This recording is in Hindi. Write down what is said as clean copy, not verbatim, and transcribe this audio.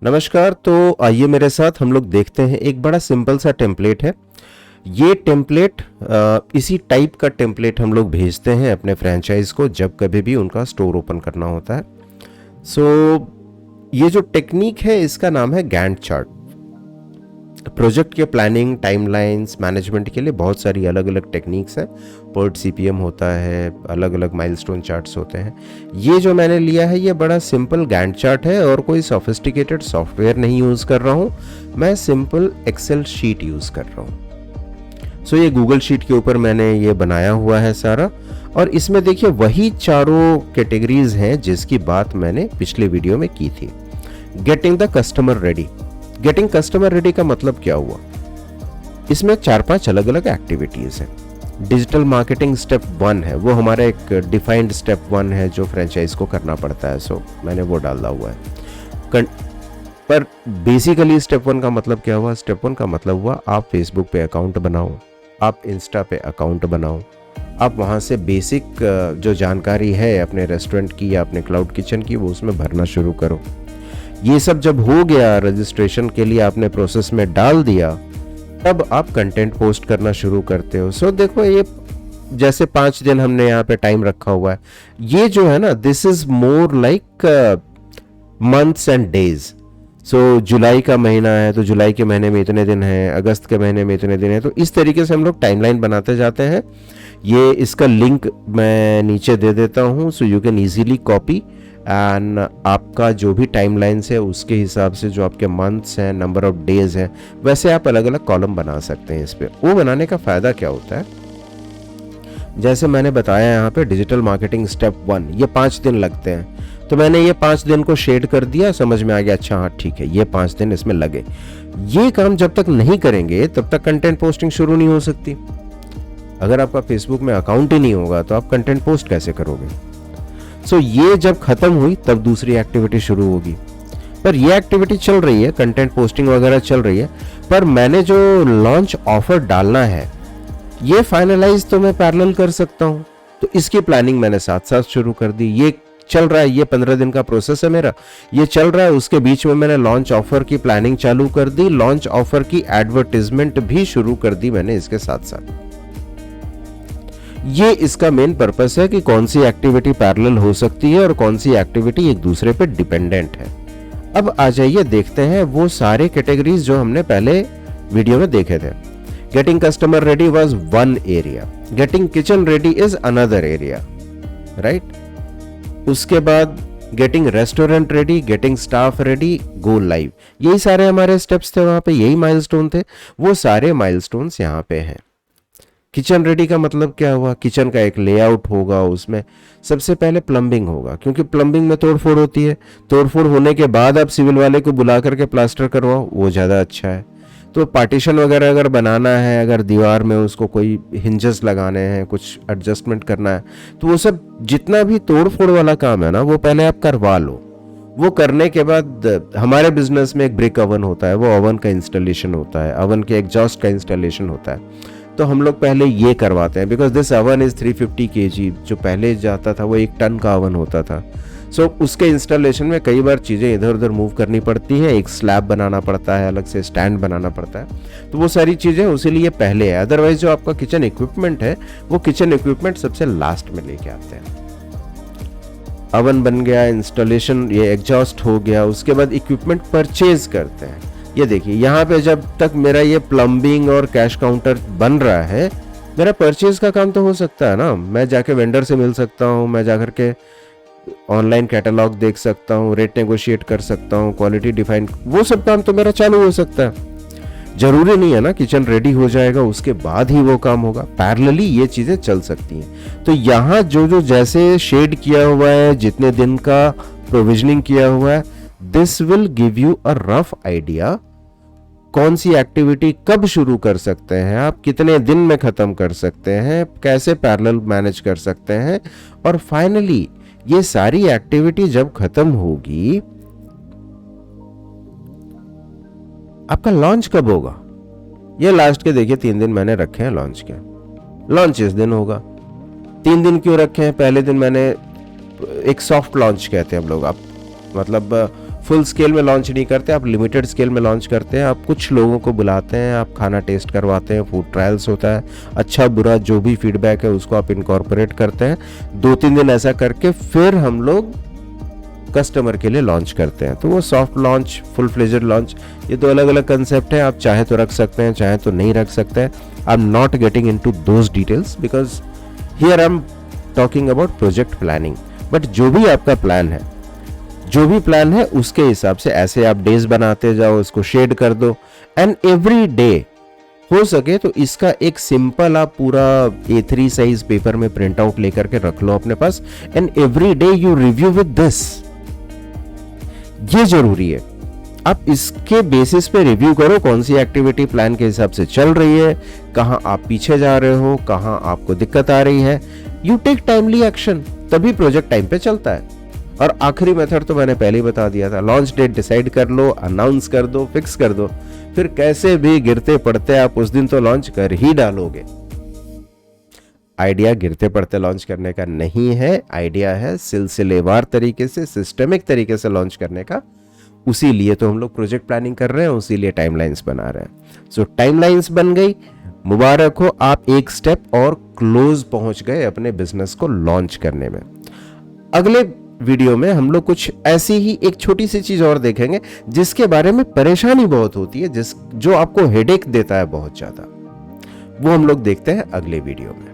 नमस्कार। तो आइए मेरे साथ हम लोग देखते हैं, एक बड़ा सिंपल सा टेम्पलेट है। ये टेम्पलेट इसी टाइप का टेम्पलेट हम लोग भेजते हैं अपने फ्रेंचाइज को जब कभी भी उनका स्टोर ओपन करना होता है। ये जो टेक्निक है इसका नाम है गैंट चार्ट। प्रोजेक्ट के प्लानिंग, टाइमलाइंस, मैनेजमेंट के लिए बहुत सारी अलग अलग टेक्निक्स हैं। पर्ट सीपीएम होता है, अलग अलग माइलस्टोन चार्ट्स होते हैं। ये जो मैंने लिया है ये बड़ा सिंपल गैंट चार्ट है और कोई सोफिस्टिकेटेड सॉफ्टवेयर नहीं यूज़ कर रहा हूँ, मैं सिंपल एक्सेल शीट यूज़ कर रहा हूँ। ये गूगल शीट के ऊपर मैंने ये बनाया हुआ है सारा, और इसमें देखिए वही चारों कैटेगरीज हैं जिसकी बात मैंने पिछले वीडियो में की थी। Getting the customer ready. Getting customer ready का मतलब क्या हुआ? इसमें 4-5 अलग अलग एक्टिविटीज हैं। डिजिटल मार्केटिंग स्टेप 1 है, वो हमारा एक डिफाइंड स्टेप 1 है जो फ्रेंचाइज को करना पड़ता है। मैंने वो डाला हुआ है। पर बेसिकली स्टेप 1 का मतलब क्या हुआ? स्टेप 1 का मतलब हुआ आप फेसबुक पे अकाउंट बनाओ, आप इंस्टा पे अकाउंट बनाओ, आप वहाँ से बेसिक जो जानकारी है अपने रेस्टोरेंट की या अपने क्लाउड किचन की वो उसमें भरना शुरू करो। ये सब जब हो गया, रजिस्ट्रेशन के लिए आपने प्रोसेस में डाल दिया, तब आप कंटेंट पोस्ट करना शुरू करते हो। देखो, ये जैसे 5 दिन हमने यहाँ पे टाइम रखा हुआ है, ये जो है ना, this is more like months and days. जुलाई का महीना है तो जुलाई के महीने में इतने दिन हैं, अगस्त के महीने में इतने दिन हैं, तो इस तरीके से हम लोग टाइमलाइन बनाते जाते हैं। ये इसका लिंक मैं नीचे दे देता हूँ, so you can easily copy and आपका जो भी टाइमलाइंस है उसके हिसाब से जो आपके मंथ्स हैं, नंबर ऑफ डेज हैं, वैसे आप अलग अलग कॉलम बना सकते हैं इस पे। वो बनाने का फ़ायदा क्या होता है, जैसे मैंने बताया यहाँ पे डिजिटल मार्केटिंग स्टेप 1, ये 5 दिन लगते हैं, तो मैंने ये 5 दिन को शेड कर दिया, समझ में आ गया, अच्छा हाँ ठीक है, ये 5 दिन इसमें लगे। ये काम जब तक नहीं करेंगे तब तक कंटेंट पोस्टिंग शुरू नहीं हो सकती। अगर आपका फेसबुक में अकाउंट ही नहीं होगा तो आप कंटेंट पोस्ट कैसे करोगे? ये जब खत्म हुई तब दूसरी एक्टिविटी शुरू होगी। पर ये एक्टिविटी चल रही है, कंटेंट पोस्टिंग वगैरह चल रही है, पर मैंने जो लॉन्च ऑफर डालना है ये फाइनलाइज तो मैं पैरेलल कर सकता हूँ, तो इसकी प्लानिंग मैंने साथ साथ शुरू कर दी। ये चल रहा है, ये 15 दिन का प्रोसेस है मेरा, ये चल रहा है। उसके बीच में मैंने लॉन्च ऑफर की प्लानिंग चालू कर दी, लॉन्च ऑफर की एडवर्टाइजमेंट भी शुरू कर दी मैंने इसके साथ साथ। ये इसका मेन पर्पस है कि कौन सी एक्टिविटी पैरेलल हो सकती है और कौन सी एक्टिविटी एक दूसरे पे डिपेंडेंट है। अब आ जाइए देखते हैं वो सारे कैटेगरीज जो हमने पहले वीडियो में देखे थे। Getting customer ready was one area, getting kitchen ready is another area, right. उसके बाद getting restaurant ready, getting staff ready, go live, यही सारे हमारे स्टेप्स थे, वहां पे यही माइलस्टोन थे। वो सारे माइलस्टोन्स यहाँ पे हैं। किचन रेडी का मतलब क्या हुआ? किचन का एक लेआउट होगा, उसमें सबसे पहले प्लम्बिंग होगा, क्योंकि प्लम्बिंग में तोड़फोड़ होती है। तोड़फोड़ होने के बाद आप सिविल वाले को बुला करके प्लास्टर करवाओ, वो ज़्यादा अच्छा है। तो पार्टीशन वगैरह अगर बनाना है, अगर दीवार में उसको कोई हिंजेस लगाने हैं, कुछ एडजस्टमेंट करना है, तो वो सब जितना भी तोड़फोड़ वाला काम है ना, वो पहले आप करवा लो। वो करने के बाद हमारे बिजनेस में एक ब्रिक ओवन होता है, वो ओवन का इंस्टॉलेशन होता है, ओवन के एग्जॉस्ट का इंस्टॉलेशन होता है, तो हम लोग पहले ये करवाते हैं। Because this oven is 350 kg, जो पहले जाता था वो 1 टन का ओवन होता था। उसके इंस्टॉलेशन में कई बार चीज़ें इधर उधर मूव करनी पड़ती हैं, एक स्लैब बनाना पड़ता है, अलग से स्टैंड बनाना पड़ता है, तो वो सारी चीज़ें उसीलिए पहले है। अदरवाइज जो आपका किचन इक्विपमेंट है वो किचन इक्विपमेंट सबसे लास्ट में लेके आते हैं। ओवन बन गया, इंस्टॉलेशन, ये एग्जॉस्ट हो गया, उसके बाद इक्विपमेंट परचेज करते हैं। ये देखिए यहाँ पे जब तक मेरा ये प्लम्बिंग और कैश काउंटर बन रहा है, मेरा परचेज का काम तो हो सकता है ना। मैं जाके वेंडर से मिल सकता हूँ, मैं जाकर के ऑनलाइन कैटलॉग देख सकता हूँ, रेट नेगोशिएट कर सकता हूँ, क्वालिटी डिफाइन, वो सब काम तो मेरा चालू हो सकता है। जरूरी नहीं है ना किचन रेडी हो जाएगा उसके बाद ही वो काम होगा, पैरेलली ये चीजें चल सकती हैं। तो यहाँ जो जो जैसे शेड किया हुआ है, जितने दिन का प्रोविजनिंग किया हुआ है, this will give you a rough idea कौन सी एक्टिविटी कब शुरू कर सकते हैं आप, कितने दिन में खत्म कर सकते हैं, कैसे पैरेलल मैनेज कर सकते हैं, और फाइनली ये सारी एक्टिविटी जब खत्म होगी, आपका लॉन्च कब होगा? ये लास्ट के देखिए 3 दिन मैंने रखे हैं लॉन्च के। लॉन्च इस दिन होगा। 3 दिन क्यों रखे हैं? पहले दिन मैंने एक सॉफ्ट लॉन्च कहते हैं हम लोग, आप मतलब फुल स्केल में लॉन्च नहीं करते, आप लिमिटेड स्केल में लॉन्च करते हैं। आप कुछ लोगों को बुलाते हैं, आप खाना टेस्ट करवाते हैं, फूड ट्रायल्स होता है, अच्छा बुरा जो भी फीडबैक है उसको आप इनकॉर्पोरेट करते हैं। 2-3 दिन ऐसा करके फिर हम लोग कस्टमर के लिए लॉन्च करते हैं। तो वो सॉफ्ट लॉन्च, फुल फ्लेजर लॉन्च, ये दो अलग अलग कंसेप्ट हैं। आप चाहे तो रख सकते हैं, चाहे तो नहीं रख सकते हैं। I am not getting into those details because here I am talking about project planning. But जो भी आपका प्लान है, जो भी प्लान है उसके हिसाब से ऐसे आप डेज बनाते जाओ, इसको शेड कर दो। एंड एवरी डे हो सके तो इसका एक सिंपल आप पूरा A3 साइज पेपर में प्रिंट आउट लेकर के रख लो अपने पास। And every day you review with this, ये जरूरी है। आप इसके बेसिस पे रिव्यू करो कौन सी एक्टिविटी प्लान के हिसाब से चल रही है, कहां आप पीछे जा रहे हो, कहां आपको दिक्कत आ रही है। यू टेक टाइमली एक्शन, तभी प्रोजेक्ट टाइम पे चलता है। और आखिरी मेथड तो मैंने पहले ही बता दिया था, लॉन्च डेट डिसाइड कर लो, अनाउंस कर दो, फिक्स कर दो, फिर कैसे भी गिरते पड़ते आप उस दिन तो लॉन्च कर ही डालोगे। आइडिया गिरते पड़ते लॉन्च करने का नहीं है, आइडिया है सिलसिलेवार तरीके से, सिस्टमिक तरीके से लॉन्च करने का। उसी लिए तो हम लोग प्रोजेक्ट प्लानिंग कर रहे हैं, उसी लिए टाइमलाइंस बना रहे हैं। सो टाइमलाइंस बन गई, मुबारक हो, आप एक स्टेप और क्लोज पहुंच गए अपने बिजनेस को लॉन्च करने में। अगले वीडियो में हम लोग कुछ ऐसी ही एक छोटी सी चीज और देखेंगे जिसके बारे में परेशानी बहुत होती है, जो आपको हेडेक देता है बहुत ज्यादा। वो हम लोग देखते हैं अगले वीडियो में।